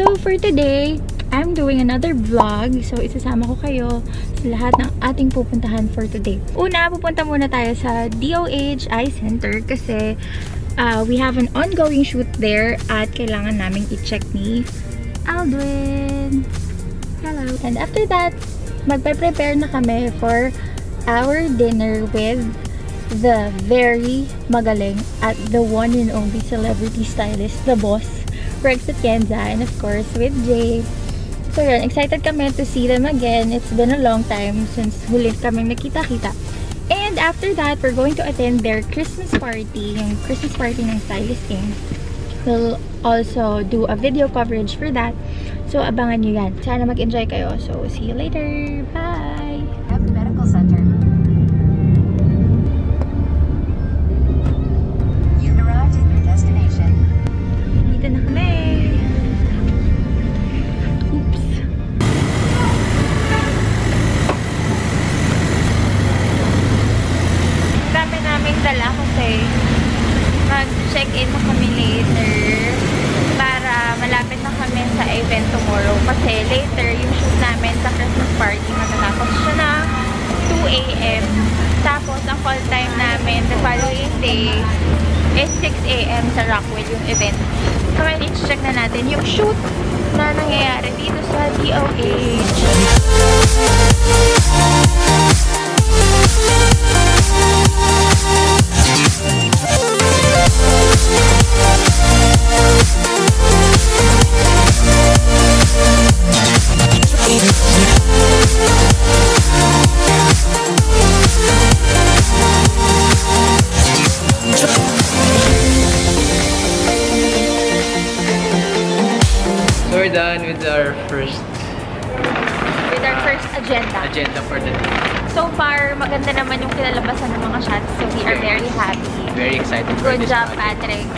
So for today, I'm doing another vlog. So isasama ko kayo sa lahat ng ating pupuntahan for today. Una, pupunta muna tayo sa DOH Eye Center kasi we have an ongoing shoot there at kailangan naming i-check ni Aldwin. Hello. And after that, magpe-prepare na kami for our dinner with the very magaling at the one and only celebrity stylist, the boss, Rex Atienza, and of course with Jay. So yun, excited kami to see them again. It's been a long time since huli kaming nakita-kita. And after that, we're going to attend their Christmas party, yung Christmas party ng Stylist King. We'll also do a video coverage for that. So abangan nyo yan. Sana mag-enjoy kayo. So see you later. Bye! Medical Center. Dito na kami. Oops. Dami naming dala kasi mag-check-in na kami later para malapit na kami sa event tomorrow. Kasi later, yung shoot namin sa Christmas party, matatapos siya na 2 AM. Tapos, ang call time namin the following day is 6 AM sa Rockwell yung event. So, ngayon, i-check na natin yung shoot na nangyayari dito sa DOH. So we're done with our first agenda for the day. So far, maganda naman yung kinalabasan ng mga shots. So we are very happy. Very excited for Good this job, project. Patrick.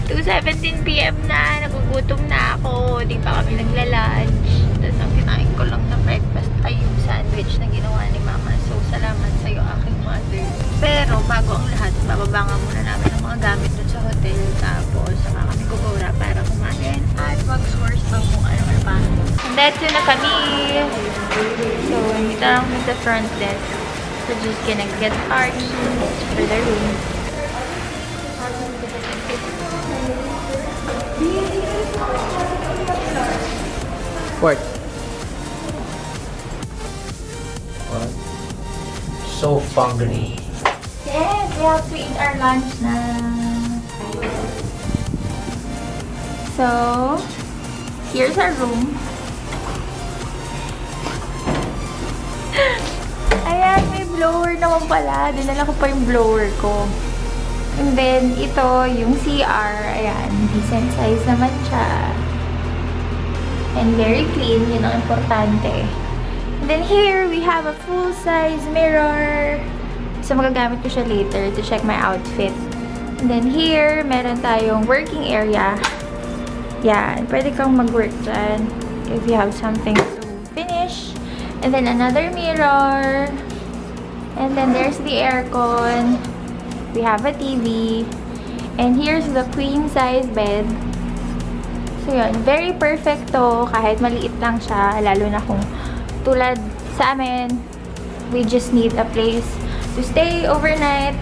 2:17 PM na. Nagugutom na ako. Di pa kami nagla-lunch. Tapos ang kinain ko lang na breakfast ay yung sandwich na ginawa ni Mama. So salamat sa'yo, aking mother. Pero bago ang lahat, bababa muna namin ang mga gamit dun sa hotel. Tapos saka kami gugura para kumain at mag-source ng kung ano-ano pa. Dito na kami. So, dito lang kami sa front desk. We're just gonna get our keys for the room. What? So hungry. Yes, we have to eat our lunch na. So, here's our room. Ayan, may blower naman pala. Dinala ko pa yung blower ko. And then, ito, yung CR. Ayan, decent size naman siya. And very clean. Yun ang importante. And then here, we have a full-size mirror. So, magagamit ko siya later to check my outfit. And then here, meron tayong working area. Yan. Pwede kang mag-work dyan if you have something to finish. And then another mirror. And then there's the aircon. We have a TV. And here's the queen-size bed. So, yun. Very perfect to. Kahit maliit lang siya. Lalo na kung tulad sa amin, we just need a place to stay overnight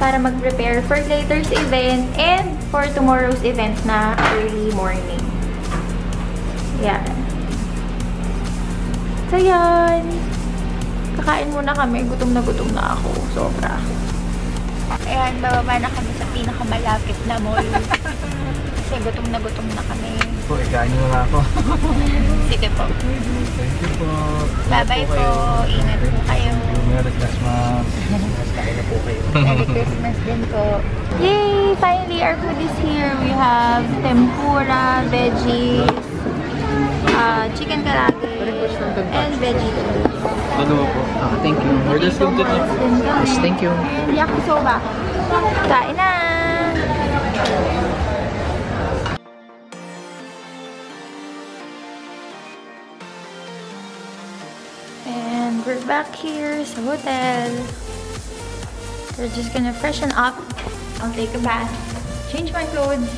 para mag-prepare for later's event and for tomorrow's event na early morning. Yan. So, yan. Kakain muna kami. Gutom na ako. Sobra. Ayan, bababa na kami sa pinakamalapit na mall. Kasi gutom na kami. Po, ikain nyo na ako. Sige po. Thank you po. Bye-bye po. Ingat po kayo. Merry Christmas. Kain na po kayo. Merry Christmas din po. Yay! Finally, our food is here. We have tempura, veggies, chicken karage, and veggie toast. Ano po? Thank you. Thank you so much. Yes, thank you. And yakisoba. Kain na! And we're back here sa hotel. We're just gonna freshen up. I'll take a bath, change my clothes,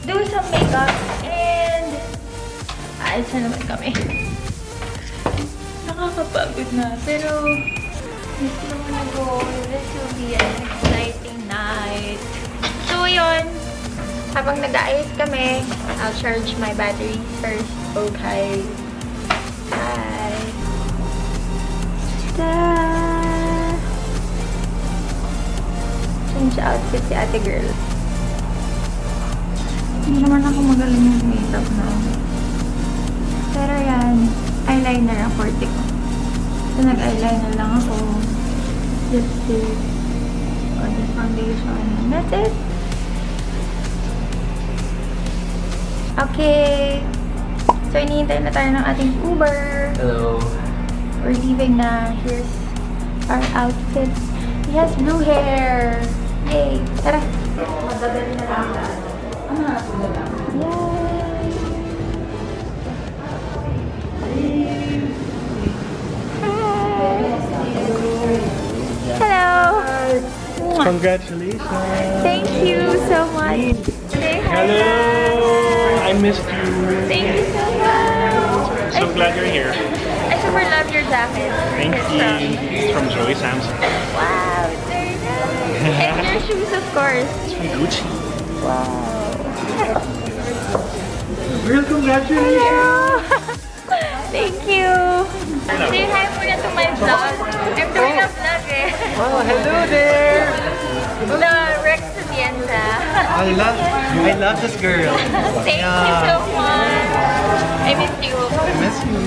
do some makeup, and ayos na naman kami. Nakakapagod na, pero this will be an exciting night. So yun, habang nag-aayos kami, I'll charge my batteries first. Okay. Bye. Ta! Change outfit si ate girl. Hindi naman ako magaling yung makeup na. Pero yan, eyeliner ang forte ko. So nag-eyeliner lang ako. Lipstick. Or the foundation. That's it. Okay. So hinihintay na tayo ng ating Uber. Hello. We're leaving na. Here's our outfit. He has blue hair. Yay! Tara! Madadali na lang. Yay! Hello! Congratulations! Thank you so much. Say hi. Hello! I missed you. Thank you so much. So glad you're here. I super love your jacket. Thank It's you. It's from Joey Samson. Wow, it's very nice. And your shoes, of course. It's from Gucci. Wow. Real congratulations! Hello. Thank you. Say hi muna to my vlog. I'm doing a vlog eh. Oh, hello there! The Rex Atienza. I love this girl. Thank you so much. I miss you. I miss you.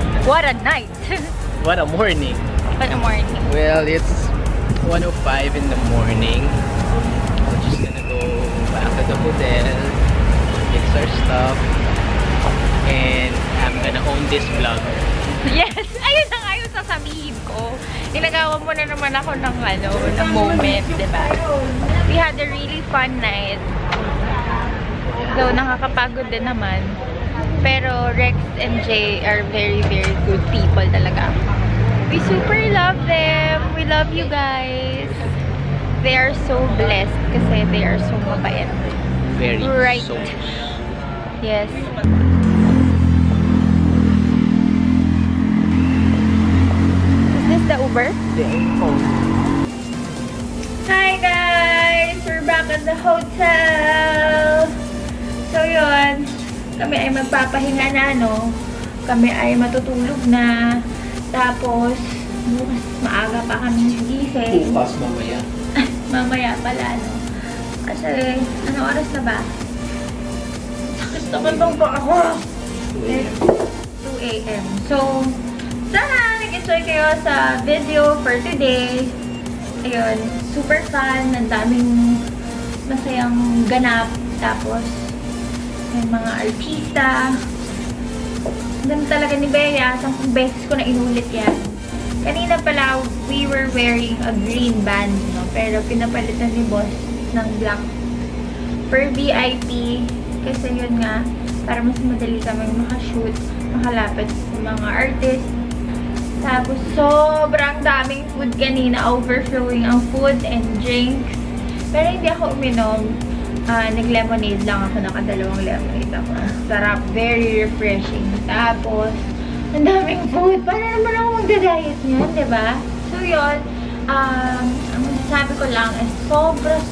bakit? What a night! What a morning. What a morning. Well, it's 1:05 in the morning. We're just gonna go back to the hotel, fix our stuff, and I'm gonna own this vlog. Yes! Ayun na nga yung sasabihin ko. Inagawa mo na naman ako ng, ng moment, diba? We had a really fun night. Though nakakapagod din naman. Pero Rex and Jay are very, very good people talaga. We super love them. We love you guys. They are so blessed kasi they are so mabait. Very Right. so. Yes. Is this the Uber? Hi guys! We're back at the hotel. So yun, kami ay magpapahinga na, no? Kami ay matutulog na. Tapos, bukas maaga pa kami gising. Bukas mamaya. Mamaya pala, no? Kasi, ano oras na ba? Sakit naman bang pa ako? 2 a.m. So, sana nag-enjoy kayo sa video for today. Ayun, super fun. Ang daming masayang ganap. Tapos, may mga artista. Ganda talaga ni Bea. 10 beses ko na inulit yan. Kanina pala, we were wearing a green band, no? Pero pinapalitan ni boss ng black for VIP. Kasi yun nga, para mas madali kami makashoot, makalapit sa mga artist. Tapos, sobrang daming food kanina. Overflowing ang food and drinks. Pero hindi ako uminom. Nag-lemonade lang ako. Nakadalawang lemonade ako. Sarap. Very refreshing. Tapos, ang daming food. Paano naman ako magda-diet niyan, diba? So, yun. Ang masasabi ko lang is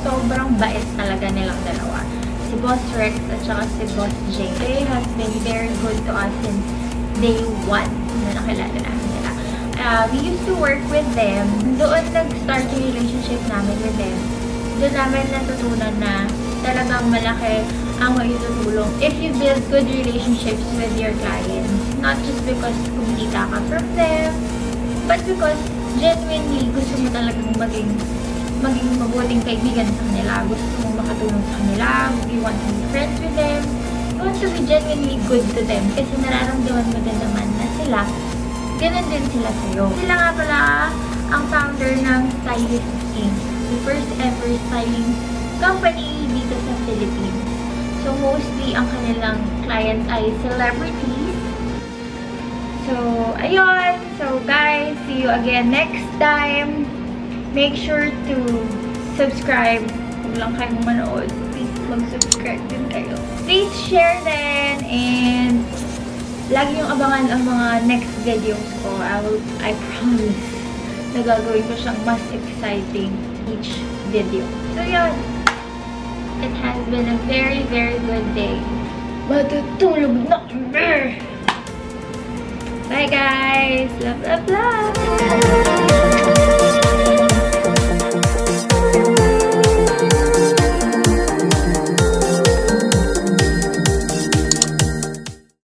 sobrang bait talaga nilang dalawa. Si Boss Rex at saka si Boss Jay. They have been very good to us since day 1 na nakilala namin nila. We used to work with them. Doon nag-start yung relationship namin with them. Doon namin natutunan na talagang malaki ang maitutulong if you build good relationships with your clients. Not just because kumita ka from them, but because genuinely gusto mo talagang maging mabuting kaibigan sa kanila. Gusto mo makatulong sa kanila. You want to be friends with them. You want to be genuinely good to them. Kasi nararamdaman mo din naman na sila, ganun din sila sa'yo. Sila nga pala ang founder ng Stylist Inc. The first ever styling company dito sa Philippines. So, mostly, ang kanilang clients ay celebrities. So, ayun. So, guys, see you again next time. Make sure to subscribe. Kung lang kayong manood, please mag-subscribe din kayo. Please share din and lagi yung abangan ang mga next videos ko. I promise na gagawin ko siyang mas exciting each video. So, yun. It has been a very, very good day. Matutulog na kami! Bye, guys! Love, love, love!